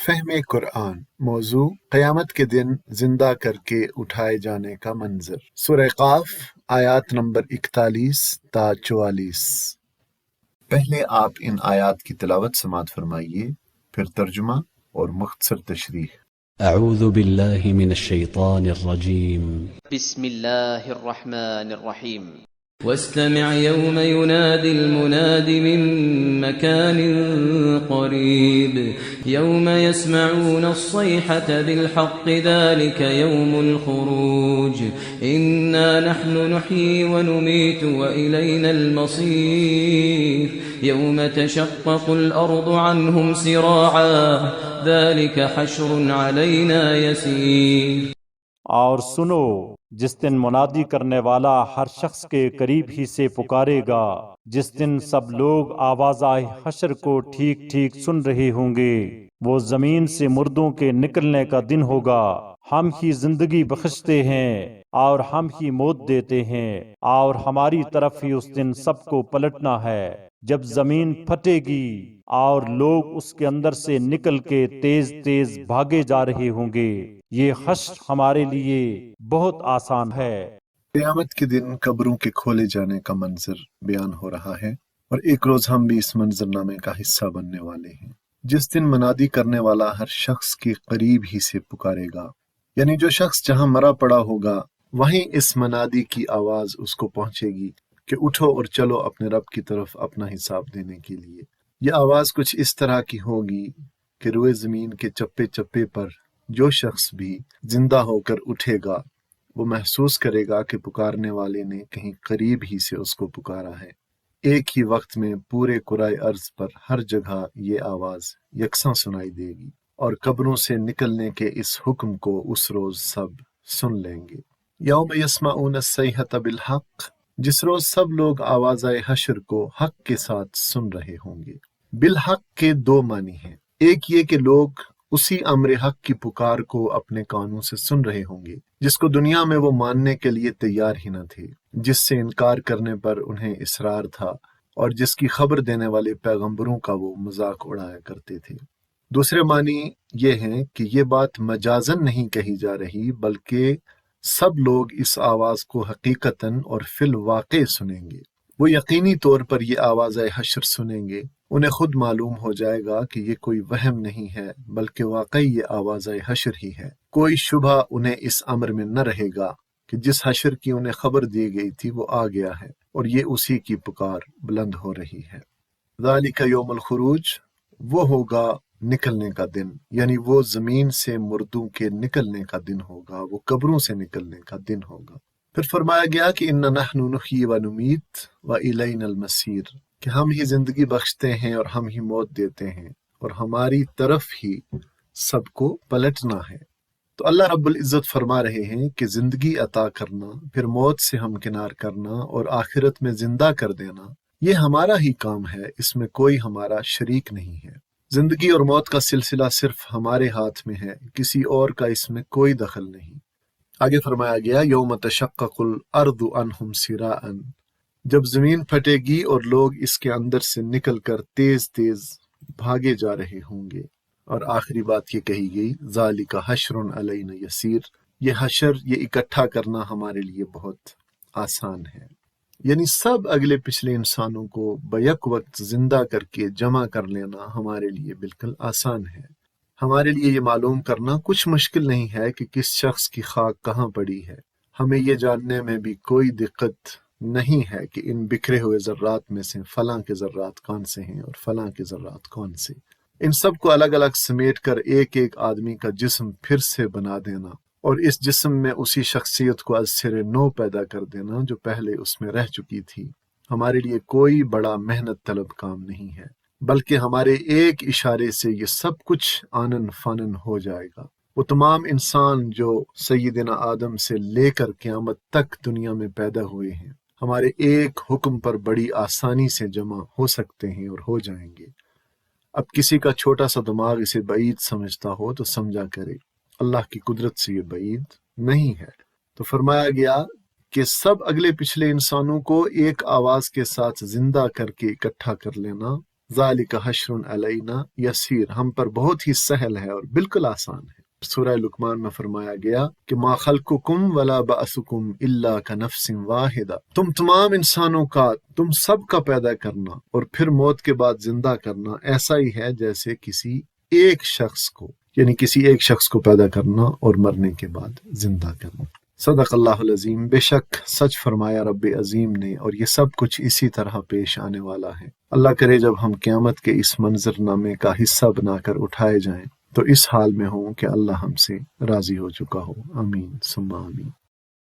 فہم قرآن، موضوع قیامت کے دن زندہ کر کے اٹھائے جانے کا منظر۔ سورہ قاف آیات نمبر 41 تا 44۔ پہلے آپ ان آیات کی تلاوت سماعت فرمائیے، پھر ترجمہ اور مختصر تشریح۔ اعوذ باللہ من الشیطان الرجیم۔ بسم اللہ الرحمن الرحیم۔ واستمع يوم ينادي المناد من مكان قريب يوم يسمعون الصيحة بالحق ذلك يوم الخروج إنا نحن نحيي ونميت وإلينا المصير يوم تشقق الأرض عنهم سراعا ذلك حشر علينا يسير۔ اور سنو، جس دن منادی کرنے والا ہر شخص کے قریب ہی سے پکارے گا، جس دن سب لوگ آوازۂ حشر کو ٹھیک ٹھیک سن رہے ہوں گے۔ وہ زمین سے مردوں کے نکلنے کا دن ہوگا۔ ہم ہی زندگی بخشتے ہیں اور ہم ہی موت دیتے ہیں، اور ہماری طرف ہی اس دن سب کو پلٹنا ہے۔ جب زمین پھٹے گی اور لوگ اس کے اندر سے نکل کے تیز تیز بھاگے جا رہے ہوں گے، یہ حشر ہمارے لیے بہت آسان ہے۔ قیامت کے دن قبروں کے کھولے جانے کا منظر بیان ہو رہا ہے، اور ایک روز ہم بھی اس منظرنامے کا حصہ بننے والے ہیں۔ جس دن منادی کرنے والا ہر شخص کے قریب ہی سے پکارے گا، یعنی جو شخص جہاں مرا پڑا ہوگا وہیں اس منادی کی آواز اس کو پہنچے گی کہ اٹھو اور چلو اپنے رب کی طرف اپنا حساب دینے کے لیے۔ یہ آواز کچھ اس طرح کی ہوگی کہ روئے زمین کے چپے چپے پر جو شخص بھی زندہ ہو کر اٹھے گا وہ محسوس کرے گا کہ پکارنے والے نے کہیں قریب ہی سے اس کو پکارا ہے۔ ایک ہی وقت میں پورے کرۂ ارض پر ہر جگہ یہ آواز یکساں سنائی دے گی، اور قبروں سے نکلنے کے اس حکم کو اس روز سب سن لیں گے۔ یوم یسمعون الصیحۃ بالحق، جس روز سب لوگ آوازۂ حشر کو حق کے ساتھ سن رہے ہوں گے۔ بالحق کے دو معنی ہیں، ایک یہ کہ لوگ اسی امر حق کی پکار کو اپنے کانوں سے سن رہے ہوں گے جس کو دنیا میں وہ ماننے کے لیے تیار ہی نہ تھے، جس سے انکار کرنے پر انہیں اصرار تھا، اور جس کی خبر دینے والے پیغمبروں کا وہ مذاق اڑایا کرتے تھے۔ دوسرے معنی یہ ہیں کہ یہ بات مجازن نہیں کہی جا رہی، بلکہ سب لوگ اس آواز کو حقیقتاً اور فی الواقع سنیں گے۔ وہ یقینی طور پر یہ آوازۂ حشر سنیں گے، انہیں خود معلوم ہو جائے گا کہ یہ کوئی وہم نہیں ہے بلکہ واقعی یہ آوازۂ حشر ہی ہے۔ کوئی شبہ انہیں اس امر میں نہ رہے گا کہ جس حشر کی انہیں خبر دی گئی تھی وہ آ گیا ہے، اور یہ اسی کی پکار بلند ہو رہی ہے۔ ذالک یوم الخروج، وہ ہوگا نکلنے کا دن، یعنی وہ زمین سے مردوں کے نکلنے کا دن ہوگا، وہ قبروں سے نکلنے کا دن ہوگا۔ پھر فرمایا گیا کہ انا نحن نحیی و نمیت و الینا المصیر، کہ ہم ہی زندگی بخشتے ہیں اور ہم ہی موت دیتے ہیں، اور ہماری طرف ہی سب کو پلٹنا ہے۔ تو اللہ رب العزت فرما رہے ہیں کہ زندگی عطا کرنا، پھر موت سے ہمکنار کرنا اور آخرت میں زندہ کر دینا، یہ ہمارا ہی کام ہے، اس میں کوئی ہمارا شریک نہیں ہے۔ زندگی اور موت کا سلسلہ صرف ہمارے ہاتھ میں ہے، کسی اور کا اس میں کوئی دخل نہیں۔ آگے فرمایا گیا یوم تشقق الارض عنہم سراعا، جب زمین پھٹے گی اور لوگ اس کے اندر سے نکل کر تیز تیز بھاگے جا رہے ہوں گے، اور آخری بات یہ کہی گئی ذالک حشر علینا یسیر، یہ حشر، یہ اکٹھا کرنا ہمارے لیے بہت آسان ہے۔ یعنی سب اگلے پچھلے انسانوں کو بیک وقت زندہ کر کے جمع کر لینا ہمارے لیے بالکل آسان ہے۔ ہمارے لیے یہ معلوم کرنا کچھ مشکل نہیں ہے کہ کس شخص کی خاک کہاں پڑی ہے۔ ہمیں یہ جاننے میں بھی کوئی دقت نہیں ہے کہ ان بکھرے ہوئے ذرات میں سے فلاں کے ذرات کون سے ہیں اور فلاں کے ذرات کون سے۔ ان سب کو الگ الگ سمیٹ کر ایک ایک آدمی کا جسم پھر سے بنا دینا، اور اس جسم میں اسی شخصیت کو از سر نو پیدا کر دینا جو پہلے اس میں رہ چکی تھی، ہمارے لیے کوئی بڑا محنت طلب کام نہیں ہے، بلکہ ہمارے ایک اشارے سے یہ سب کچھ آنن فانن ہو جائے گا۔ وہ تمام انسان جو سیدنا آدم سے لے کر قیامت تک دنیا میں پیدا ہوئے ہیں، ہمارے ایک حکم پر بڑی آسانی سے جمع ہو سکتے ہیں اور ہو جائیں گے۔ اب کسی کا چھوٹا سا دماغ اسے بعید سمجھتا ہو تو سمجھا کرے، اللہ کی قدرت سے یہ بعید نہیں ہے۔ تو فرمایا گیا کہ سب اگلے پچھلے انسانوں کو ایک آواز کے ساتھ زندہ کر کے اکٹھا کر لینا، ذالک حشر علینا یسیر، ہم پر بہت ہی سہل ہے اور بالکل آسان ہے۔ سورہ لقمان میں فرمایا گیا کہ ما خلقکم ولا بعثکم الا کنفس واحدہ، تم تمام انسانوں کا، تم سب کا پیدا کرنا اور پھر موت کے بعد زندہ کرنا ایسا ہی ہے جیسے کسی ایک شخص کو، یعنی کسی ایک شخص کو پیدا کرنا اور مرنے کے بعد زندہ کرنا۔ صدق اللہ العظیم، بے شک سچ فرمایا رب عظیم نے، اور یہ سب کچھ اسی طرح پیش آنے والا ہے۔ اللہ کرے جب ہم قیامت کے اس منظر نامے کا حصہ بنا کر اٹھائے جائیں تو اس حال میں ہوں کہ اللہ ہم سے راضی ہو چکا ہو۔ آمین ثم آمین۔